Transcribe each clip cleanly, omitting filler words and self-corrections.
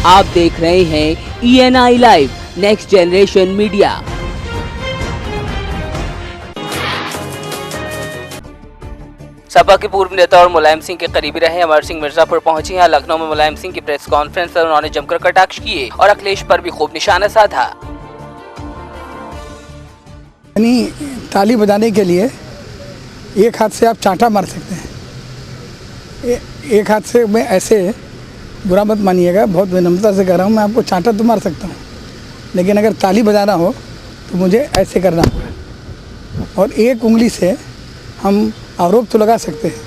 आप देख रहे हैं ENI live next generation media. Sapa के पूर्व नेता और मुलायम सिंह के करीबी रहे अमर सिंह मिर्जापुर पहुंचे। यहाँ लखनऊ में मुलायम सिंह की प्रेस कॉन्फ्रेंस पर उन्होंने जमकर कटाक्ष किए और अखिलेश पर भी खूब निशाना साधा। यानी ताली बजाने के लिए एक हाथ से आप चांटा मार सकते हैं, एक हाथ से मैं ऐसे बुरा मत मानिएगा, बहुत विनम्रता से कह रहा हूँ, मैं आपको चांटा तो मार सकता हूँ, लेकिन अगर ताली बजाना हो तो मुझे ऐसे करना होगा। और एक उंगली से हम आरोप तो लगा सकते हैं,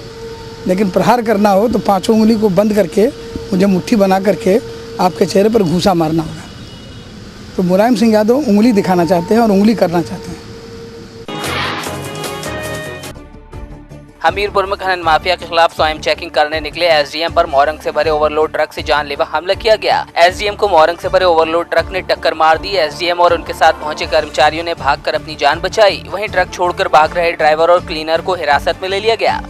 लेकिन प्रहार करना हो तो पांचों उंगली को बंद करके मुझे मुट्ठी बना करके आपके चेहरे पर घूंसा मारना होगा। तो मुलायम सिंह यादव उंगली दिखाना चाहते हैं और उंगली करना चाहते हैं। हमीरपुर में खनन माफिया के खिलाफ स्वयं चेकिंग करने निकले एसडीएम पर मोरंग से भरे ओवरलोड ट्रक से जानलेवा हमला किया गया। एसडीएम को मोरंग से भरे ओवरलोड ट्रक ने टक्कर मार दी। एसडीएम और उनके साथ पहुंचे कर्मचारियों ने भागकर अपनी जान बचाई। वहीं ट्रक छोड़कर भाग रहे ड्राइवर और क्लीनर को हिरासत में ले लिया गया।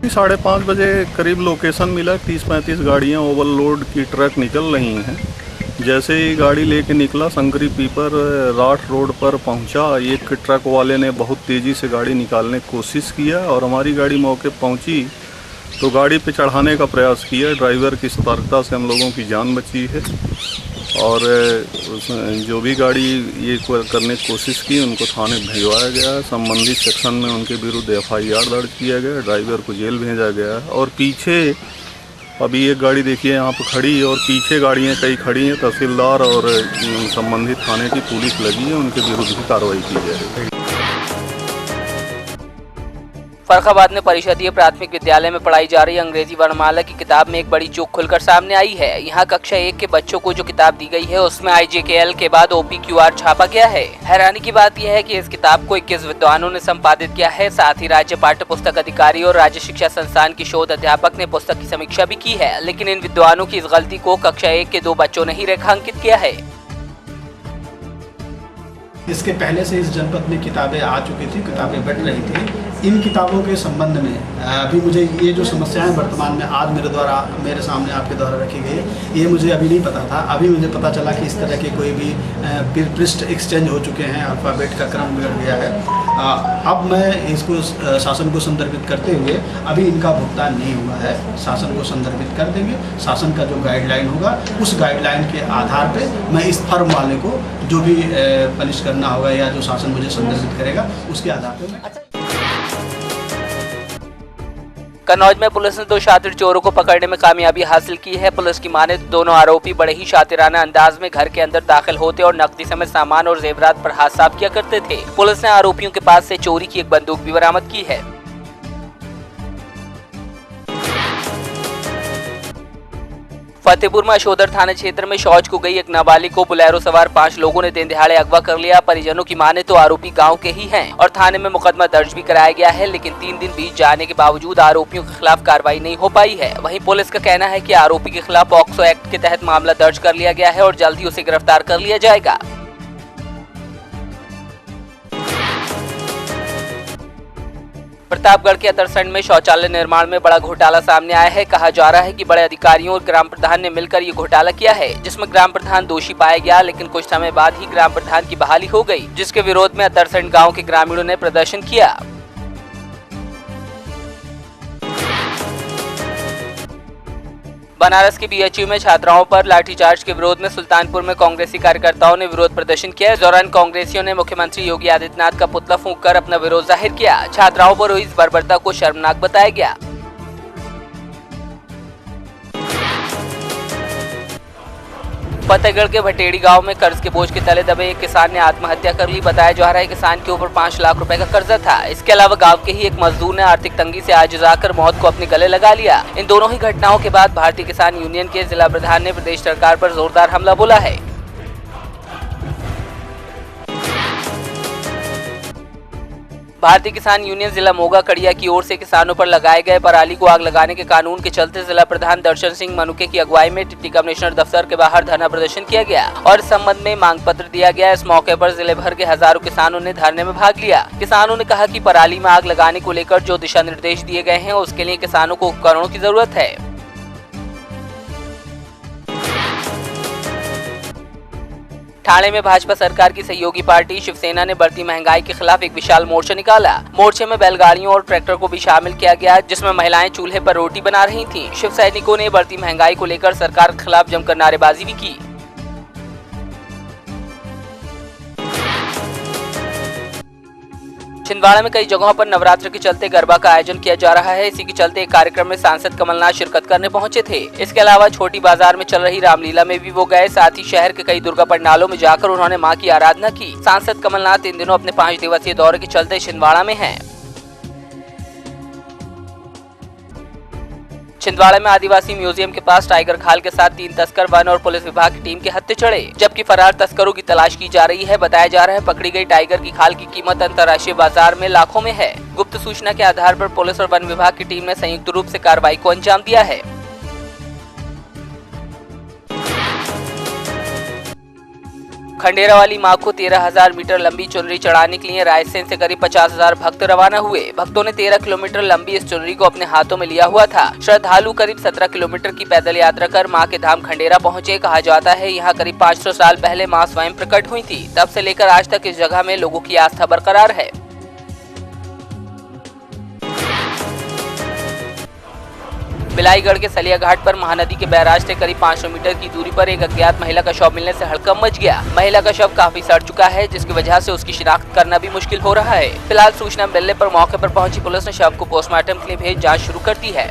5:30 बजे करीब लोकेशन मिला, 30-35 गाड़ियाँ ओवरलोड की ट्रक निकल रही हैं। जैसे ही गाड़ी लेके निकला संकरी पीपर राठ रोड पर पहुंचा, एक ट्रक वाले ने बहुत तेज़ी से गाड़ी निकालने की कोशिश किया और हमारी गाड़ी मौके पर पहुंची तो गाड़ी पे चढ़ाने का प्रयास किया। ड्राइवर की सतर्कता से हम लोगों की जान बची है और जो भी गाड़ी ये करने की कोशिश की उनको थाने भिजवाया गया। संबंधित सेक्शन में उनके विरुद्ध FIR दर्ज किया गया, ड्राइवर को जेल भेजा गया। और पीछे अभी एक गाड़ी देखिए यहाँ पर खड़ी है और पीछे गाड़ियाँ कई खड़ी हैं। तहसीलदार और संबंधित थाने की पुलिस लगी है, उनके विरुद्ध भी कार्रवाई की जाएगी। फर्रुखाबाद में परिषदीय प्राथमिक विद्यालय में पढ़ाई जा रही अंग्रेजी वर्णमाला की किताब में एक बड़ी चूक खुलकर सामने आई है। यहाँ कक्षा 1 के बच्चों को जो किताब दी गई है उसमें IJKL के बाद OPQR छापा गया है। हैरानी की बात यह है कि इस किताब को 21 विद्वानों ने संपादित किया है। साथ ही राज्य पाठ्य पुस्तक अधिकारी और राज्य शिक्षा संस्थान की शोध अध्यापक ने पुस्तक की समीक्षा भी की है, लेकिन इन विद्वानों की इस गलती को कक्षा 1 के 2 बच्चों ने ही रेखांकित किया है। इसके पहले से इस जनपद में किताबें आ चुकी थी, किताबें बट रही थी। इन किताबों के संबंध में अभी मुझे ये जो समस्याएं वर्तमान में आज मेरे सामने आपके द्वारा रखी गई, ये मुझे अभी नहीं पता था। अभी मुझे पता चला कि इस तरह के कोई भी पृष्ठ एक्सचेंज हो चुके हैं, अल्फ़ाबेट का क्रम बिगड़ गया है। अब मैं इसको शासन को संदर्भित करते हुए अभी इनका भुगतान नहीं हुआ है, शासन को संदर्भित कर देंगे। शासन का जो गाइडलाइन होगा उस गाइडलाइन के आधार पे मैं इस फर्म वाले को जो भी पनिश करना होगा या जो शासन मुझे संदर्भित करेगा उसके आधार पे मैं। कन्नौज में पुलिस ने 2 शातिर चोरों को पकड़ने में कामयाबी हासिल की है। पुलिस की माने तो दोनों आरोपी बड़े ही शातिराना अंदाज में घर के अंदर दाखिल होते और नकदी समेत सामान और जेवरात पर हाथ साफ किया करते थे। पुलिस ने आरोपियों के पास से चोरी की एक बंदूक भी बरामद की है। फतेहपुर में अशोधर थाना क्षेत्र में शौच को गई एक नाबालिग को बोलेरो सवार 5 लोगों ने दिन दिहाड़े अगवा कर लिया। परिजनों की माने तो आरोपी गांव के ही हैं और थाने में मुकदमा दर्ज भी कराया गया है, लेकिन 3 दिन बीत जाने के बावजूद आरोपियों के खिलाफ कार्रवाई नहीं हो पाई है। वहीं पुलिस का कहना है कि आरोपी के खिलाफ पॉक्सो एक्ट के तहत मामला दर्ज कर लिया गया है और जल्द ही उसे गिरफ्तार कर लिया जाएगा। प्रतापगढ़ के अतरसंड में शौचालय निर्माण में बड़ा घोटाला सामने आया है। कहा जा रहा है कि बड़े अधिकारियों और ग्राम प्रधान ने मिलकर ये घोटाला किया है, जिसमें ग्राम प्रधान दोषी पाया गया, लेकिन कुछ समय बाद ही ग्राम प्रधान की बहाली हो गई, जिसके विरोध में अतरसंड गांव के ग्रामीणों ने प्रदर्शन किया। बनारस के BHU में छात्राओं पर लाठीचार्ज के विरोध में सुल्तानपुर में कांग्रेसी कार्यकर्ताओं ने विरोध प्रदर्शन किया। इस दौरान कांग्रेसियों ने मुख्यमंत्री योगी आदित्यनाथ का पुतला फूंककर अपना विरोध जाहिर किया। छात्राओं पर हुई इस बर्बरता को शर्मनाक बताया गया। फतेहगढ़ के भटेड़ी गांव में कर्ज के बोझ के तले दबे एक किसान ने आत्महत्या कर ली। बताया जा रहा है किसान के ऊपर 5 लाख रुपए का कर्जा था। इसके अलावा गांव के ही एक मजदूर ने आर्थिक तंगी से आजिज आकर मौत को अपने गले लगा लिया। इन दोनों ही घटनाओं के बाद भारतीय किसान यूनियन के जिला प्रधान ने प्रदेश सरकार पर जोरदार हमला बोला है। भारतीय किसान यूनियन जिला मोगा कड़िया की ओर से किसानों पर लगाए गए पराली को आग लगाने के कानून के चलते जिला प्रधान दर्शन सिंह मनुके की अगुवाई में डिप्टी कमिश्नर दफ्तर के बाहर धरना प्रदर्शन किया गया और इस संबंध में मांग पत्र दिया गया। इस मौके पर जिले भर के हजारों किसानों ने धरने में भाग लिया। किसानों ने कहा कि पराली में आग लगाने को लेकर जो दिशा निर्देश दिए गए हैं उसके लिए किसानों को उपकरणों की जरूरत है। ठाणे में भाजपा सरकार की सहयोगी पार्टी शिवसेना ने बढ़ती महंगाई के खिलाफ एक विशाल मोर्चा निकाला। मोर्चे में बैलगाड़ियों और ट्रैक्टर को भी शामिल किया गया, जिसमें महिलाएं चूल्हे पर रोटी बना रही थीं। शिव सैनिकों ने बढ़ती महंगाई को लेकर सरकार के खिलाफ जमकर नारेबाजी भी की। छिंदवाड़ा में कई जगहों पर नवरात्र के चलते गरबा का आयोजन किया जा रहा है। इसी के चलते एक कार्यक्रम में सांसद कमलनाथ शिरकत करने पहुंचे थे। इसके अलावा छोटी बाजार में चल रही रामलीला में भी वो गए। साथ ही शहर के कई दुर्गा पंडालों में जाकर उन्होंने मां की आराधना की। सांसद कमलनाथ इन दिनों अपने 5 दिवसीय दौरे के चलते छिंदवाड़ा में हैं। छिंदवाड़ा में आदिवासी म्यूजियम के पास टाइगर खाल के साथ 3 तस्कर वन और पुलिस विभाग की टीम के हत्थे चढ़े, जबकि फरार तस्करों की तलाश की जा रही है। बताया जा रहा है पकड़ी गई टाइगर की खाल की कीमत अंतर्राष्ट्रीय बाजार में लाखों में है। गुप्त सूचना के आधार पर पुलिस और वन विभाग की टीम ने संयुक्त रूप से कार्रवाई को अंजाम दिया है। खंडेरा वाली मां को 13,000 मीटर लंबी चुनरी चढ़ाने के लिए रायसेन से करीब 50,000 भक्त रवाना हुए। भक्तों ने 13 किलोमीटर लंबी इस चुनरी को अपने हाथों में लिया हुआ था। श्रद्धालु करीब 17 किलोमीटर की पैदल यात्रा कर मां के धाम खंडेरा पहुंचे। कहा जाता है यहाँ करीब 500 साल पहले मां स्वयं प्रकट हुई थी। तब से लेकर आज तक इस जगह में लोगों की आस्था बरकरार है। बिलाईगढ़ के सलिया घाट पर महानदी के बैराज से करीब 500 मीटर की दूरी पर एक अज्ञात महिला का शव मिलने से हड़कंप मच गया। महिला का शव काफी सड़ चुका है, जिसकी वजह से उसकी शिनाख्त करना भी मुश्किल हो रहा है। फिलहाल सूचना मिलने पर मौके पर पहुंची पुलिस ने शव को पोस्टमार्टम के लिए भेज जांच शुरू कर दी है।